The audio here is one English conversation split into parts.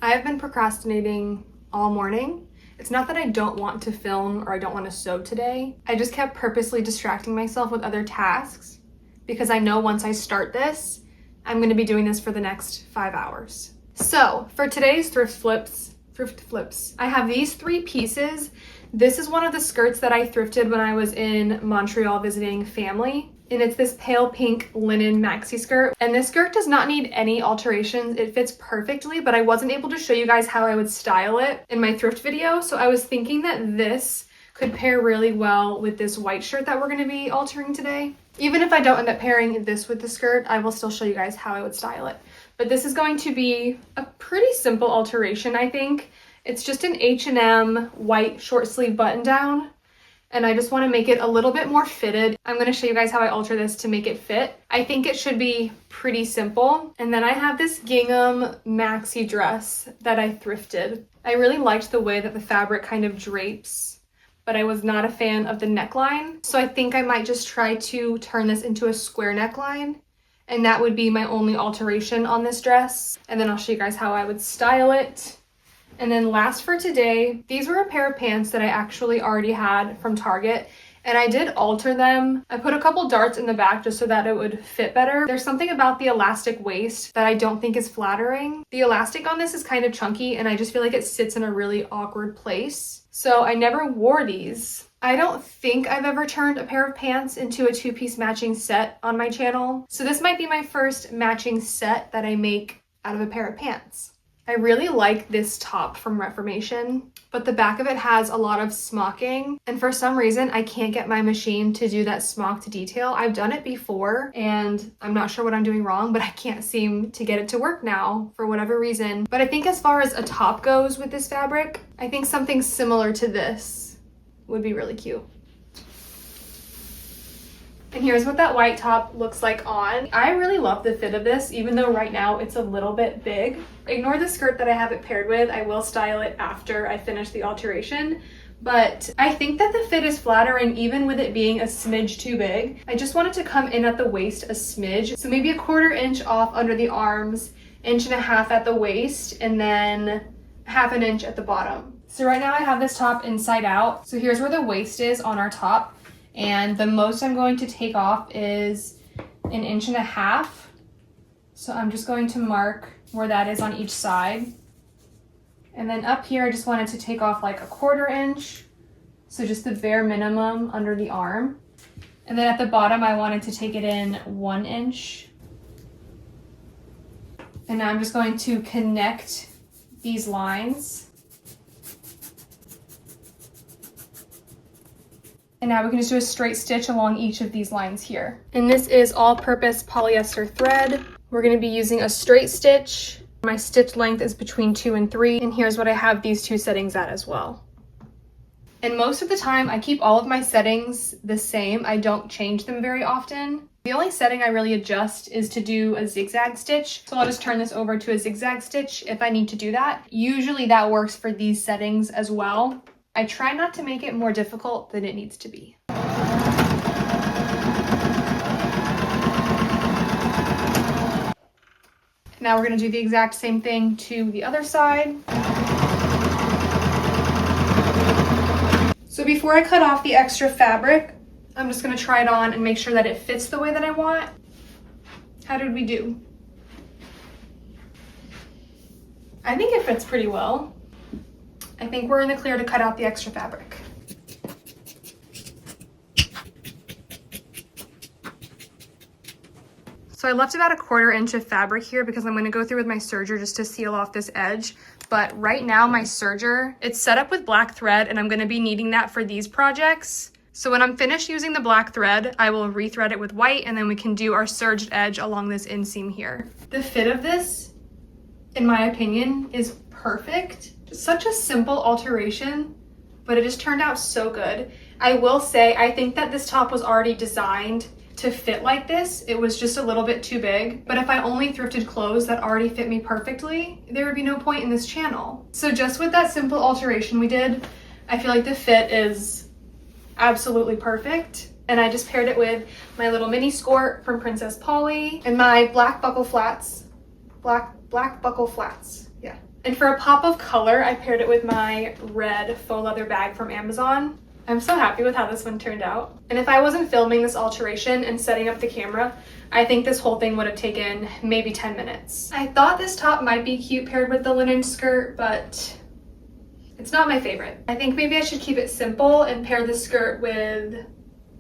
I have been procrastinating all morning. It's not that I don't want to film or I don't want to sew today. I just kept purposely distracting myself with other tasks because I know once I start this, I'm going to be doing this for the next 5 hours. So for today's thrift flips, I have these 3 pieces. This is one of the skirts that I thrifted when I was in Montreal visiting family. And it's this pale pink linen maxi skirt. And this skirt does not need any alterations. It fits perfectly, but I wasn't able to show you guys how I would style it in my thrift video. So I was thinking that this could pair really well with this white shirt that we're gonna be altering today. Even if I don't end up pairing this with the skirt, I will still show you guys how I would style it. But this is going to be a pretty simple alteration, I think. It's just an H&M white short sleeve button down. And I just want to make it a little bit more fitted. I'm going to show you guys how I alter this to make it fit. I think it should be pretty simple. And then I have this gingham maxi dress that I thrifted. I really liked the way that the fabric kind of drapes, but I was not a fan of the neckline. So I think I might just try to turn this into a square neckline. And that would be my only alteration on this dress. And then I'll show you guys how I would style it. And then last for today, these were a pair of pants that I actually already had from Target, and I did alter them. I put a couple darts in the back just so that it would fit better. There's something about the elastic waist that I don't think is flattering. The elastic on this is kind of chunky, and I just feel like it sits in a really awkward place. So I never wore these. I don't think I've ever turned a pair of pants into a 2-piece matching set on my channel. So this might be my first matching set that I make out of a pair of pants. I really like this top from Reformation, but the back of it has a lot of smocking, and for some reason I can't get my machine to do that smocked detail. I've done it before and I'm not sure what I'm doing wrong, but I can't seem to get it to work now for whatever reason. But I think as far as a top goes with this fabric, I think something similar to this would be really cute. And here's what that white top looks like on. I really love the fit of this, even though right now it's a little bit big. Ignore the skirt that I have it paired with. I will style it after I finish the alteration. But I think that the fit is flattering even with it being a smidge too big. I just want it to come in at the waist a smidge. So maybe a 1/4 inch off under the arms, 1.5 inches at the waist, and then 1/2 inch at the bottom. So right now I have this top inside out. So here's where the waist is on our top. And the most I'm going to take off is 1.5 inches. So I'm just going to mark where that is on each side. And then up here, I just wanted to take off like a 1/4 inch. So just the bare minimum under the arm. And then at the bottom, I wanted to take it in 1 inch. And now I'm just going to connect these lines. And now we can just do a straight stitch along each of these lines here. And this is all-purpose polyester thread. We're going to be using a straight stitch. My stitch length is between 2 and 3, and here's what I have these 2 settings at as well. And most of the time, I keep all of my settings the same. I don't change them very often. The only setting I really adjust is to do a zigzag stitch. So I'll just turn this over to a zigzag stitch if I need to do that. Usually that works for these settings as well. I try not to make it more difficult than it needs to be. Now we're going to do the exact same thing to the other side. So before I cut off the extra fabric, I'm just going to try it on and make sure that it fits the way that I want. How did we do? I think it fits pretty well. I think we're in the clear to cut out the extra fabric. So I left about a 1/4 inch of fabric here because I'm going to go through with my serger just to seal off this edge. But right now my serger, it's set up with black thread and I'm going to be needing that for these projects. So when I'm finished using the black thread, I will rethread it with white and then we can do our serged edge along this inseam here. The fit of this, in my opinion, is perfect. Such a simple alteration, but it just turned out so good. I will say, I think that this top was already designed to fit like this. It was just a little bit too big. But if I only thrifted clothes that already fit me perfectly, there would be no point in this channel. So just with that simple alteration we did, I feel like the fit is absolutely perfect. And I just paired it with my little mini skirt from Princess Polly and my black buckle flats. Black buckle flats, yeah. And for a pop of color, I paired it with my red faux leather bag from Amazon. I'm so happy with how this one turned out. And if I wasn't filming this alteration and setting up the camera, I think this whole thing would have taken maybe 10 minutes. I thought this top might be cute paired with the linen skirt, but it's not my favorite. I think maybe I should keep it simple and pair the skirt with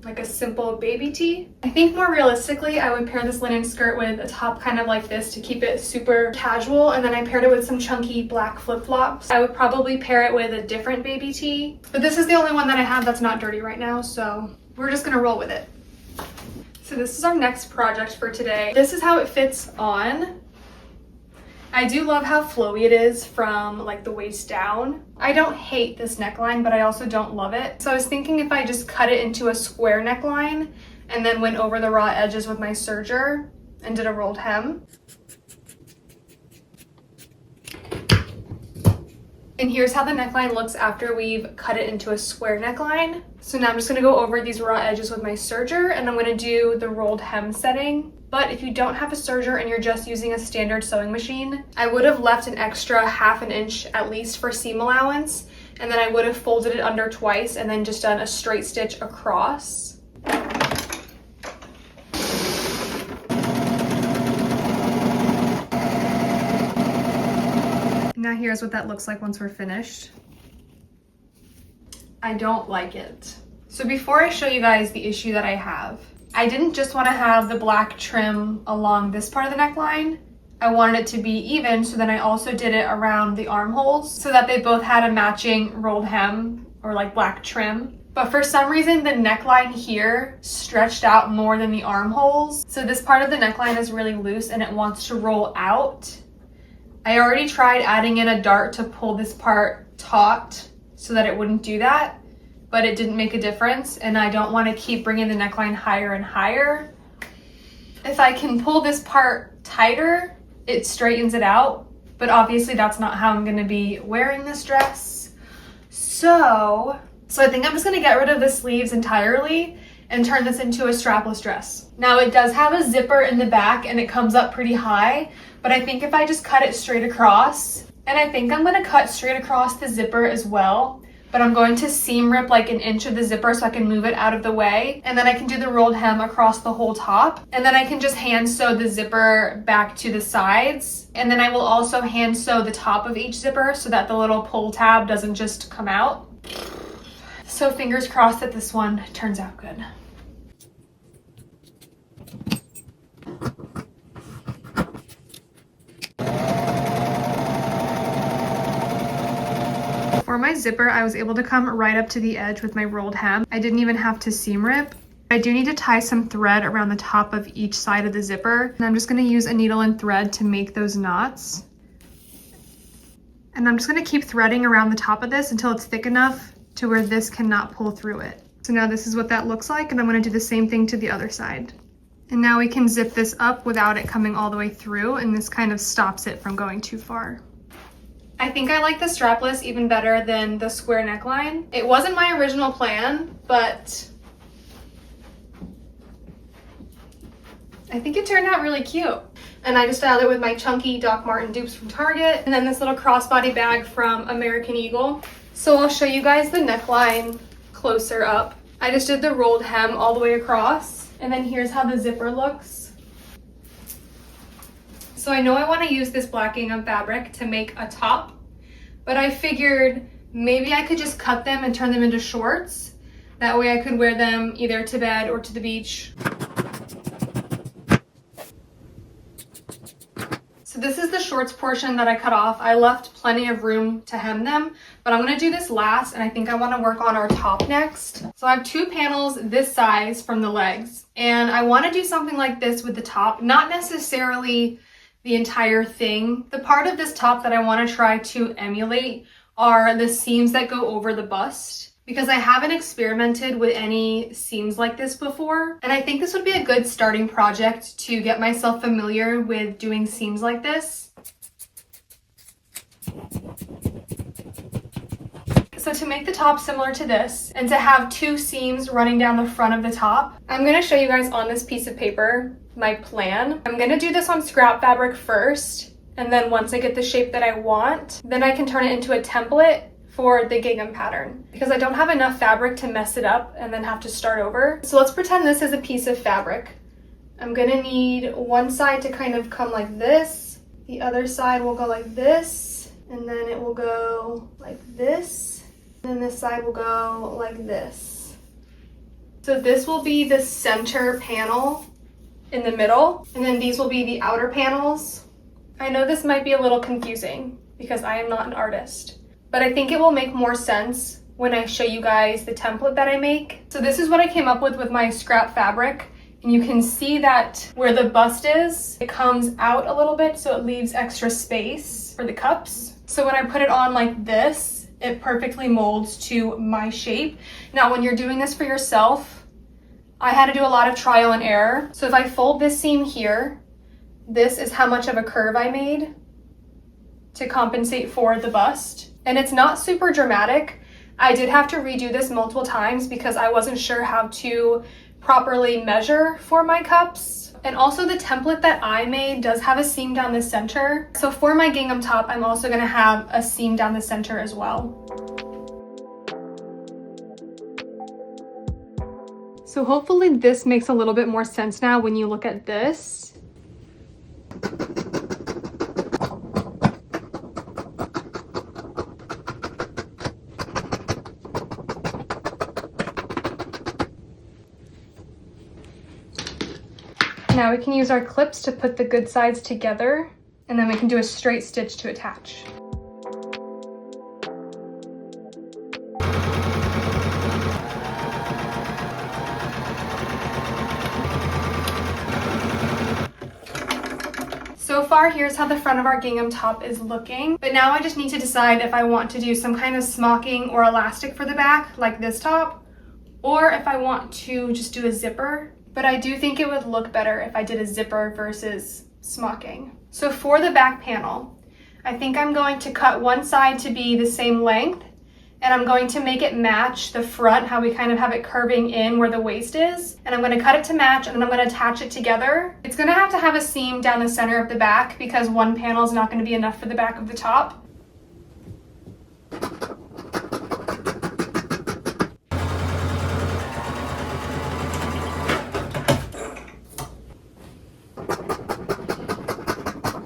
like a simple baby tee. I think more realistically, I would pair this linen skirt with a top kind of like this to keep it super casual, and then I paired it with some chunky black flip-flops. I would probably pair it with a different baby tee, but this is the only one that I have that's not dirty right now, so we're just gonna roll with it. So this is our next project for today. This is how it fits on. I do love how flowy it is from like the waist down. I don't hate this neckline, but I also don't love it. So I was thinking if I just cut it into a square neckline and then went over the raw edges with my serger and did a rolled hem. And here's how the neckline looks after we've cut it into a square neckline. So now I'm just gonna go over these raw edges with my serger, and I'm gonna do the rolled hem setting. But if you don't have a serger and you're just using a standard sewing machine, I would have left an extra 1/2 inch at least for seam allowance, and then I would have folded it under twice and then just done a straight stitch across. Now here's what that looks like once we're finished. I don't like it. So before I show you guys the issue that I have, I didn't just want to have the black trim along this part of the neckline. I wanted it to be even, so then I also did it around the armholes so that they both had a matching rolled hem or like black trim. But for some reason, the neckline here stretched out more than the armholes. So this part of the neckline is really loose and it wants to roll out. I already tried adding in a dart to pull this part taut so that it wouldn't do that, but it didn't make a difference, and I don't want to keep bringing the neckline higher and higher. If I can pull this part tighter, it straightens it out, but obviously that's not how I'm going to be wearing this dress. So I think I'm just going to get rid of the sleeves entirely and turn this into a strapless dress. Now it does have a zipper in the back and it comes up pretty high, but I think if I just cut it straight across, and I think I'm going to cut straight across the zipper as well, but I'm going to seam rip like 1 inch of the zipper so I can move it out of the way, and then I can do the rolled hem across the whole top, and then I can just hand sew the zipper back to the sides, and then I will also hand sew the top of each zipper so that the little pull tab doesn't just come out. So fingers crossed that this one turns out good. For my zipper, I was able to come right up to the edge with my rolled hem. I didn't even have to seam rip. I do need to tie some thread around the top of each side of the zipper, and I'm just going to use a needle and thread to make those knots. And I'm just going to keep threading around the top of this until it's thick enough to where this cannot pull through it. So now this is what that looks like, and I'm going to do the same thing to the other side. And now we can zip this up without it coming all the way through, and this kind of stops it from going too far. I think I like the strapless even better than the square neckline. It wasn't my original plan, but I think it turned out really cute. And I just styled it with my chunky Doc Marten dupes from Target, and then this little crossbody bag from American Eagle. So I'll show you guys the neckline closer up. I just did the rolled hem all the way across, and then here's how the zipper looks. So I know I want to use this black gingham fabric to make a top, but I figured maybe I could just cut them and turn them into shorts. That way I could wear them either to bed or to the beach. So this is the shorts portion that I cut off. I left plenty of room to hem them, but I'm going to do this last, and I think I want to work on our top next. So I have 2 panels this size from the legs, and I want to do something like this with the top, not necessarily the entire thing. The part of this top that I want to try to emulate are the seams that go over the bust, because I haven't experimented with any seams like this before, and I think this would be a good starting project to get myself familiar with doing seams like this. So to make the top similar to this, and to have 2 seams running down the front of the top, I'm going to show you guys on this piece of paper my plan. I'm going to do this on scrap fabric first, And then once I get the shape that I want, then I can turn it into a template for the gingham pattern, because I don't have enough fabric to mess it up and then have to start over. So let's pretend this is a piece of fabric. I'm gonna need one side to kind of come like this. The other side will go like this, and then it will go like this. And then this side will go like this. So this will be the center panel in the middle, and then these will be the outer panels. I know this might be a little confusing because I am not an artist, but I think it will make more sense when I show you guys the template that I make. So this is what I came up with my scrap fabric. And you can see that where the bust is, it comes out a little bit, so it leaves extra space for the cups. So when I put it on like this, it perfectly molds to my shape. Now, when you're doing this for yourself, I had to do a lot of trial and error. So if I fold this seam here, this is how much of a curve I made to compensate for the bust. And it's not super dramatic. I did have to redo this multiple times because I wasn't sure how to properly measure for my cups. And also the template that I made does have a seam down the center. So for my gingham top, I'm also gonna have a seam down the center as well. So hopefully this makes a little bit more sense now when you look at this. Now we can use our clips to put the good sides together, and then we can do a straight stitch to attach. So far, here's how the front of our gingham top is looking. But now I just need to decide if I want to do some kind of smocking or elastic for the back, like this top, or if I want to just do a zipper. But I do think it would look better if I did a zipper versus smocking. So for the back panel, I think I'm going to cut one side to be the same length, and I'm going to make it match the front, how we kind of have it curving in where the waist is. And I'm gonna cut it to match, and then I'm gonna attach it together. It's gonna have to have a seam down the center of the back because one panel is not gonna be enough for the back of the top.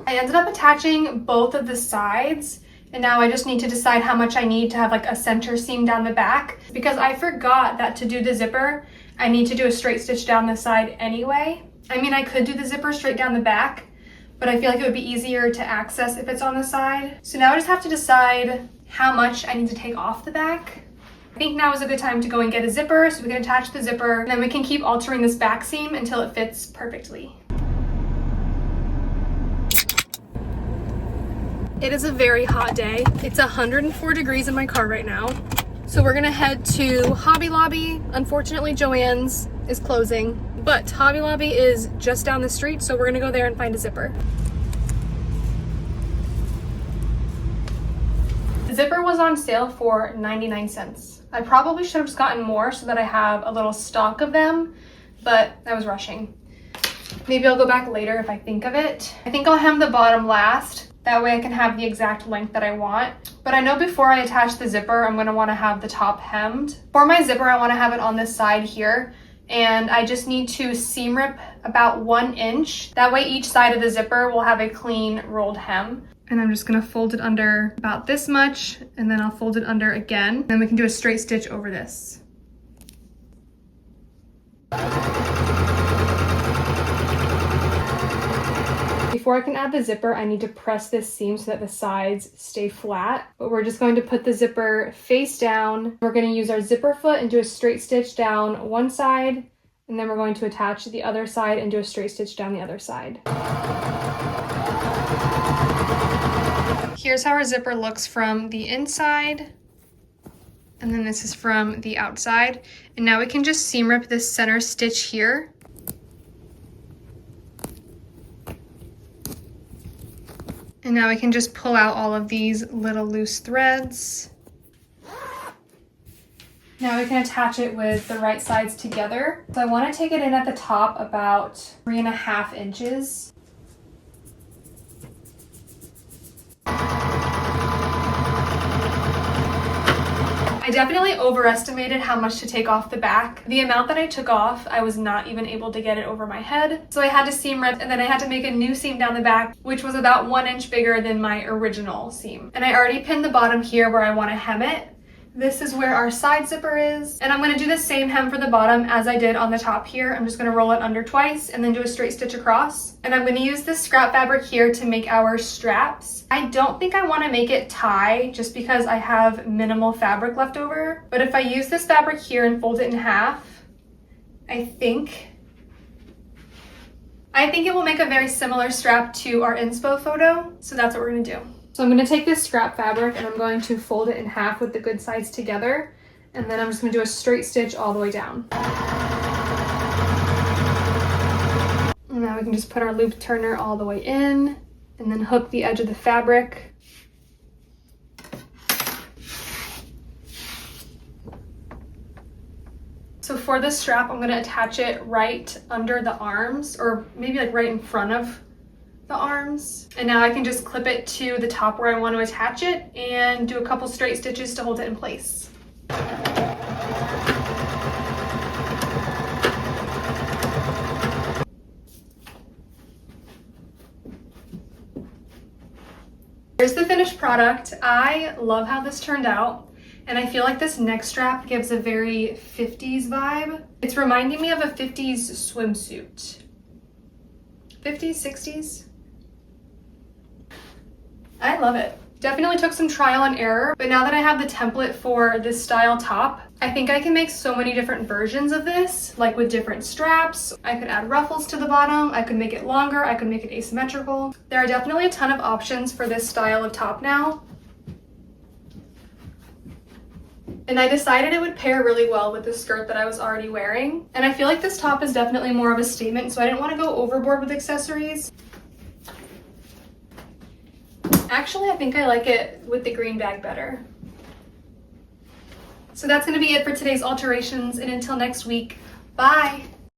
I ended up attaching both of the sides, and now I just need to decide how much I need to have like a center seam down the back, because I forgot that to do the zipper, I need to do a straight stitch down the side anyway. I mean, I could do the zipper straight down the back, but I feel like it would be easier to access if it's on the side. So now I just have to decide how much I need to take off the back. I think now is a good time to go and get a zipper so we can attach the zipper, and then we can keep altering this back seam until it fits perfectly. It is a very hot day. It's 104 degrees in my car right now. So we're gonna head to Hobby Lobby. Unfortunately, Joann's is closing, but Hobby Lobby is just down the street, so we're gonna go there and find a zipper. The zipper was on sale for 99 cents. I probably should have just gotten more so that I have a little stock of them, but I was rushing. Maybe I'll go back later if I think of it. I think I'll hem the bottom last. That way I can have the exact length that I want. But I know before I attach the zipper, I'm gonna wanna have the top hemmed. For my zipper, I wanna have it on this side here. And I just need to seam rip about 1 inch. That way each side of the zipper will have a clean rolled hem. And I'm just gonna fold it under about this much, and then I'll fold it under again. Then we can do a straight stitch over this. Before I can add the zipper, I need to press this seam so that the sides stay flat. But we're just going to put the zipper face down. We're going to use our zipper foot and do a straight stitch down one side, and then we're going to attach the other side and do a straight stitch down the other side. Here's how our zipper looks from the inside, and then this is from the outside. And now we can just seam rip this center stitch here. And now we can just pull out all of these little loose threads. Now we can attach it with the right sides together. So I want to take it in at the top about 3.5 inches. I definitely overestimated how much to take off the back. The amount that I took off, I was not even able to get it over my head. So I had to seam rip, and then I had to make a new seam down the back, which was about 1 inch bigger than my original seam. And I already pinned the bottom here where I want to hem it. This is where our side zipper is. And I'm gonna do the same hem for the bottom as I did on the top here. I'm just gonna roll it under twice and then do a straight stitch across. And I'm gonna use this scrap fabric here to make our straps. I don't think I wanna make it tie just because I have minimal fabric left over. But if I use this fabric here and fold it in half, I think it will make a very similar strap to our inspo photo. So that's what we're gonna do. So I'm going to take this scrap fabric and I'm going to fold it in half with the good sides together. And then I'm just going to do a straight stitch all the way down. And now we can just put our loop turner all the way in and then hook the edge of the fabric. So for this strap, I'm going to attach it right under the arms, or maybe like right in front of the arms. And now I can just clip it to the top where I want to attach it and do a couple straight stitches to hold it in place. Here's the finished product. I love how this turned out. And I feel like this neck strap gives a very 50s vibe. It's reminding me of a 50s swimsuit. 50s, 60s? I love it. Definitely took some trial and error, but now that I have the template for this style top, I think I can make so many different versions of this, like with different straps. I could add ruffles to the bottom, I could make it longer, I could make it asymmetrical. There are definitely a ton of options for this style of top now. And I decided it would pair really well with the skirt that I was already wearing. And I feel like this top is definitely more of a statement, so I didn't want to go overboard with accessories. Actually, I think I like it with the green bag better. So that's going to be it for today's alterations, and until next week, bye!